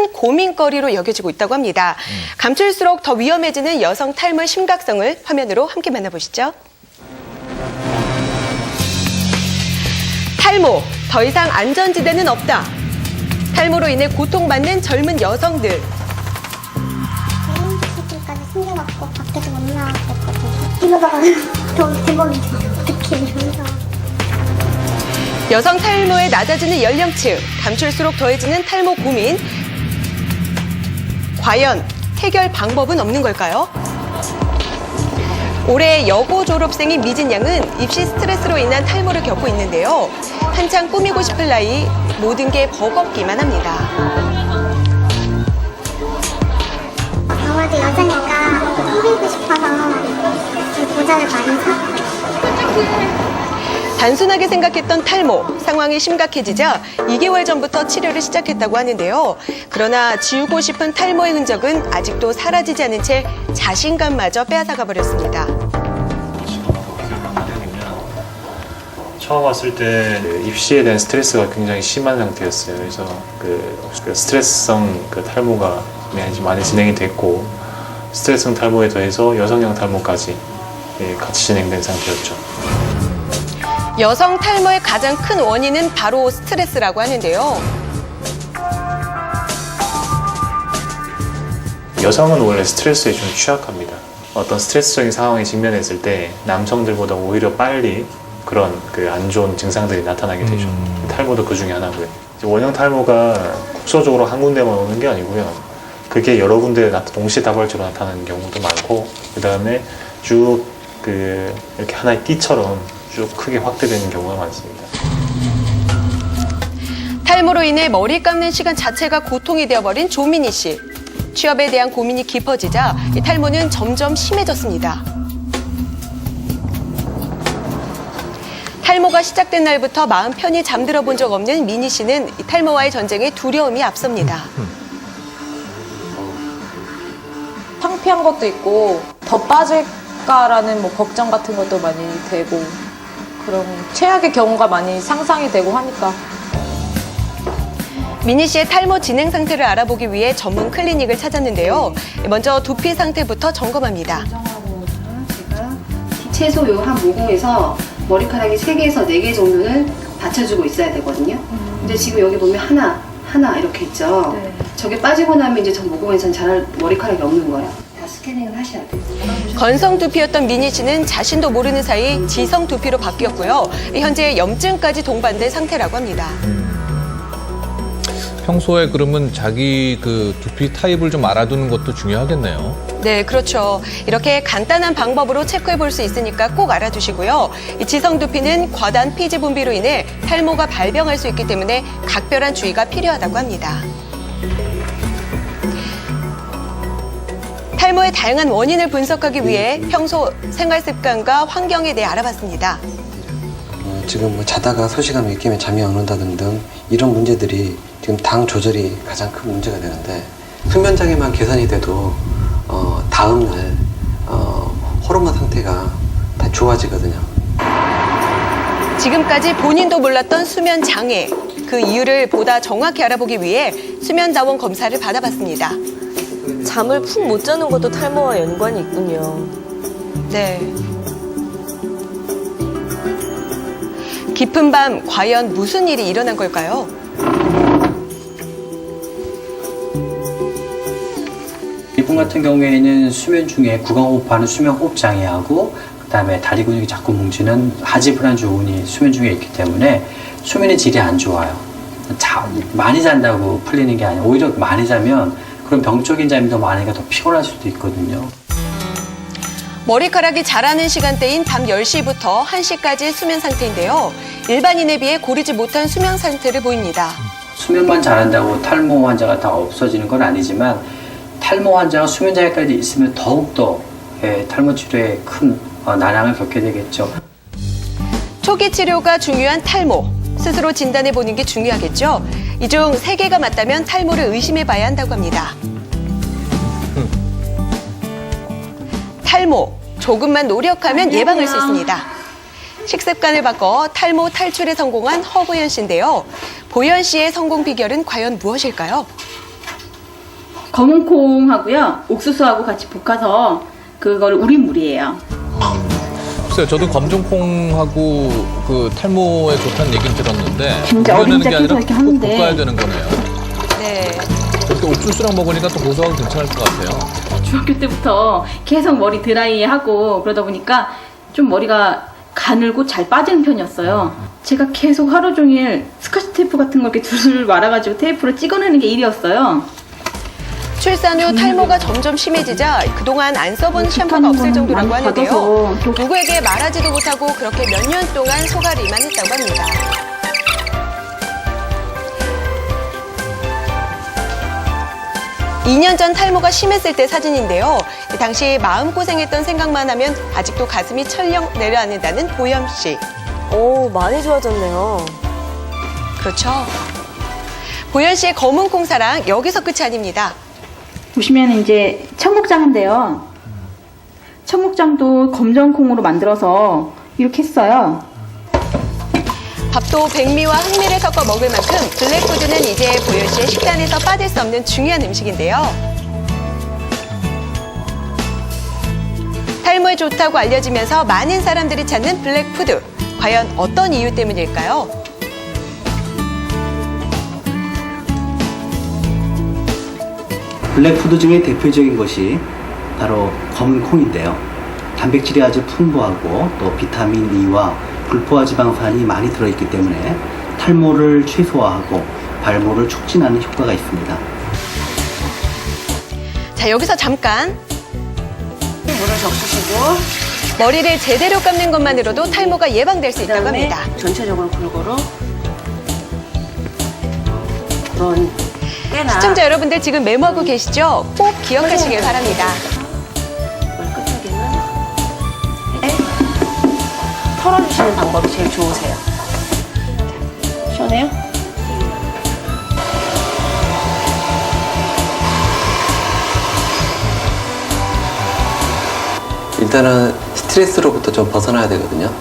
큰 고민거리로 여겨지고 있다고 합니다. 감출수록 더 위험해지는 여성 탈모의 심각성을 화면으로 함께 만나보시죠. 탈모, 더 이상 안전지대는 없다. 탈모로 인해 고통받는 젊은 여성들. 애기들까지 생겨갖고 밖에서 못 나왔거든요. 이러다가 더 대박이지. 어떻게 이러면서. 여성 탈모의 낮아지는 연령층, 감출수록 더해지는 탈모 고민. 과연 해결 방법은 없는 걸까요? 올해 여고 졸업생인 미진 양은 입시 스트레스로 인한 탈모를 겪고 있는데요. 한창 꾸미고 싶을 나이, 모든 게 버겁기만 합니다. 아무래도 여자니까 꾸미고 싶어서 모자를 많이 샀어요. 단순하게 생각했던 탈모, 상황이 심각해지자 2개월 전부터 치료를 시작했다고 하는데요. 그러나 지우고 싶은 탈모의 흔적은 아직도 사라지지 않은 채 자신감마저 빼앗아가 버렸습니다. 처음 왔을 때 입시에 대한 스트레스가 굉장히 심한 상태였어요. 그래서 그 스트레스성 탈모가 많이 진행이 됐고, 스트레스성 탈모에 더해서 여성형 탈모까지 같이 진행된 상태였죠. 여성 탈모의 가장 큰 원인은 바로 스트레스라고 하는데요. 여성은 원래 스트레스에 좀 취약합니다. 어떤 스트레스적인 상황에 직면했을 때 남성들보다 오히려 빨리 그런 안 좋은 증상들이 나타나게 되죠. 탈모도 그 중에 하나고요. 원형 탈모가 국소적으로 한 군데만 오는 게 아니고요. 그게 여러 군데 동시다발적으로 나타나는 경우도 많고, 그 다음에 쭉 이렇게 하나의 띠처럼 쭉 크게 확대되는 경우가 많습니다. 탈모로 인해 머리 감는 시간 자체가 고통이 되어버린 조민희 씨. 취업에 대한 고민이 깊어지자 이 탈모는 점점 심해졌습니다. 탈모가 시작된 날부터 마음 편히 잠들어 본 적 없는 민희 씨는 이 탈모와의 전쟁에 두려움이 앞섭니다. 창피한 것도 있고 더 빠질까라는 걱정 같은 것도 많이 되고, 그런 최악의 경우가 많이 상상이 되고 하니까. 민희 씨의 탈모 진행 상태를 알아보기 위해 전문 클리닉을 찾았는데요. 먼저 두피 상태부터 점검합니다. 제가 최소 요 한 모공에서 머리카락이 3개에서 4개 정도는 받쳐주고 있어야 되거든요. 근데 지금 여기 보면 하나 이렇게 있죠. 네. 저게 빠지고 나면 이제 저 모공에선 자랄 머리카락이 없는 거예요. 다 스캐닝을 하셔야 돼요. 건성 두피였던 민희 씨는 자신도 모르는 사이 지성 두피로 바뀌었고요. 현재 염증까지 동반된 상태라고 합니다. 평소에 그러면 자기 두피 타입을 좀 알아두는 것도 중요하겠네요. 네, 그렇죠. 이렇게 간단한 방법으로 체크해 볼 수 있으니까 꼭 알아두시고요. 이 지성 두피는 과다한 피지 분비로 인해 탈모가 발병할 수 있기 때문에 각별한 주의가 필요하다고 합니다. 탈모의 다양한 원인을 분석하기 위해 평소 생활 습관과 환경에 대해 알아봤습니다. 지금 자다가 소시감이 깨면 잠이 안 온다 등등 이런 문제들이 지금 당 조절이 가장 큰 문제가 되는데, 수면 장애만 개선이 돼도 다음날 호르몬 상태가 다 좋아지거든요. 지금까지 본인도 몰랐던 수면 장애, 그 이유를 보다 정확히 알아보기 위해 수면 자원 검사를 받아봤습니다. 잠을 푹 못 자는 것도 탈모와 연관이 있군요. 네. 깊은 밤 과연 무슨 일이 일어난 걸까요? 이분 같은 경우에는 수면 중에 구강호흡하는 수면호흡 장애하고, 그다음에 다리 근육이 자꾸 뭉치는 하지불안 조은이 수면 중에 있기 때문에 수면의 질이 안 좋아요. 많이 잔다고 풀리는 게 아니라 오히려 많이 자면 그런 병적인 잠이 더 많으니까 더 피곤할 수도 있거든요. 머리카락이 자라는 시간대인 밤 10시부터 1시까지의 수면 상태인데요. 일반인에 비해 고르지 못한 수면 상태를 보입니다. 수면만 잘한다고 탈모 환자가 다 없어지는 건 아니지만, 탈모 환자가 수면 장애까지 있으면 더욱더 탈모 치료에 큰 난항을 겪게 되겠죠. 초기 치료가 중요한 탈모. 스스로 진단해 보는 게 중요하겠죠. 이 중 3개가 맞다면 탈모를 의심해 봐야 한다고 합니다. 탈모, 조금만 노력하면 예방할 수 있습니다. 식습관을 바꿔 탈모 탈출에 성공한 허보연 씨인데요. 보연 씨의 성공 비결은 과연 무엇일까요? 검은 콩하고요, 옥수수하고 같이 볶아서 그걸 우린 물이에요. 글쎄요, 저도 검정콩하고 그 탈모에 좋다는 얘기는 들었는데 진짜 우려내는 게 어린이집에서 아니라 이렇게 꼭 하는데. 볶아야 되는 거네요. 네. 그렇게 옥수수랑 먹으니까 또 고소하고 괜찮을 것 같아요. 중학교 때부터 계속 머리 드라이하고 그러다 보니까 좀 머리가 가늘고 잘 빠지는 편이었어요. 제가 계속 하루 종일 스카치 테이프 같은 걸 이렇게 줄을 말아가지고 테이프로 찍어내는 게 일이었어요. 출산 후 탈모가 점점 심해지자 그동안 안 써본 샴푸가 없을 정도라고 많이 하는데요. 받아서 또 누구에게 말하지도 못하고 그렇게 몇 년 동안 소가리만 했다고 합니다. (2년) 전 탈모가 심했을 때 사진인데요. 당시 마음고생했던 생각만 하면 아직도 가슴이 철렁 내려앉는다는 보영 씨. 오, 많이 좋아졌네요. 그렇죠. 보현 씨의 검은 콩 사랑 여기서 끝이 아닙니다. 보시면 이제 청국장인데요. 청국장도 검정콩으로 만들어서 이렇게 했어요. 밥도 백미와 흑미를 섞어 먹을 만큼 블랙푸드는 이제 보현 씨의 식단에서 빠질 수 없는 중요한 음식인데요. 탈모에 좋다고 알려지면서 많은 사람들이 찾는 블랙푸드. 과연 어떤 이유 때문일까요? 블랙푸드 중에 대표적인 것이 바로 검은 콩인데요. 단백질이 아주 풍부하고 또 비타민 E와 불포화 지방산이 많이 들어있기 때문에 탈모를 최소화하고 발모를 촉진하는 효과가 있습니다. 자, 여기서 잠깐. 물을 적시시고 머리를 제대로 감는 것만으로도 탈모가 예방될 수 있다고 그다음에 합니다. 전체적으로 골고루 그런 깨나 시청자 여러분들 지금 메모하고 계시죠? 꼭 기억하시길 바랍니다. 끝에는 털어주시는 방법이 제일 좋으세요. 시원해요? 일단은 스트레스로부터 좀 벗어나야 되거든요.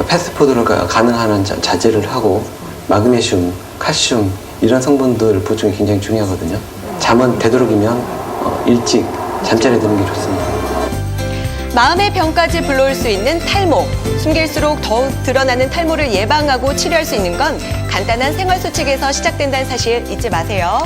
패스트푸드를 가능한 한 자제를 하고 마그네슘, 칼슘 이런 성분들 보충이 굉장히 중요하거든요. 잠은 되도록이면 일찍 잠자리에 드는 게 좋습니다. 마음의 병까지 불러올 수 있는 탈모. 숨길수록 더욱 드러나는 탈모를 예방하고 치료할 수 있는 건 간단한 생활 수칙에서 시작된다는 사실 잊지 마세요.